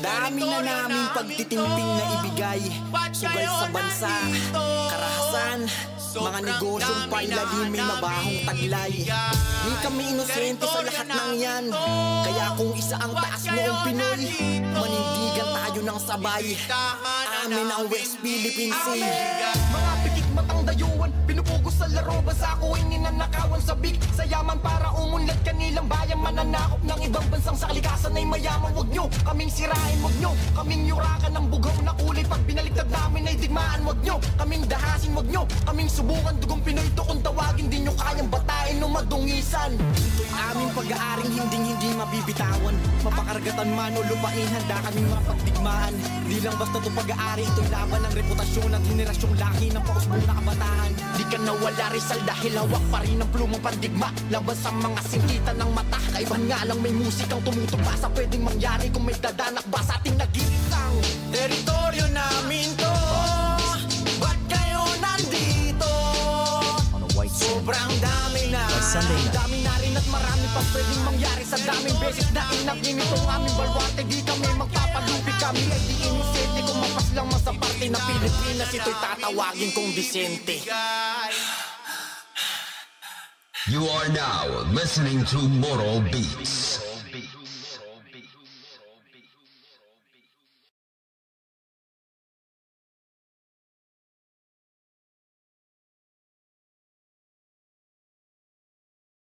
Dami na naming pagtitimping na ibigay, sugal sa bansa, karahasan, mga negosyong pailalim may mabahong taglay. Di kami inosente sa lahat ng yan, kaya kung isa ang taas mo ang Pinoy, manindigan tayo ng sabay. Amin ang West Philippine Sea. Mga pikik matang dayuan, pinupugos sa laro, basa ko ay ninanakawan sa big sa yaman para umunlad kanilang bayan. Mananakop ng ibang bansang sa kalikasan ay mayaman. Huwag nyo kaming sirain, huwag nyo kaming yurakan ng bugaw na kulay. Pag binaliktad namin ay digmaan, huwag nyo kaming dahasin, huwag nyo kaming subukan. Dugong Pinoy to kung tawagin, di nyo kayang batain o madungisan. Ito'y aming pag-aaring hindi mabibitawan. Mapakaragatan man o lupain, handa kaming mapagdigmaan. Di lang basta to pag-aari, ito'y laban ng reputasyon ng henerasyong laki ng pausbong na kabataan. Di ka nawala Rizal dahil hawak pa rin ang plumang pandigma laban sa mga singkitan ng mata. Kaibahan nga lang may musikang tumutupa sa pwedeng mangyari kung may dadanak ba sa ating nagigitang teritoryo namin to. Ba't kayo nandito? Sobrang dami na, dami na rin at marami pang pwedeng mangyari. Sa daming beses na inaginitong aming balwarte, di kami magpapalupi. Kami ay di inisente, kung mapas lang man sa parte ng Pilipinas, ito'y tatawagin kong Vicente. You are now listening to Moral Beats.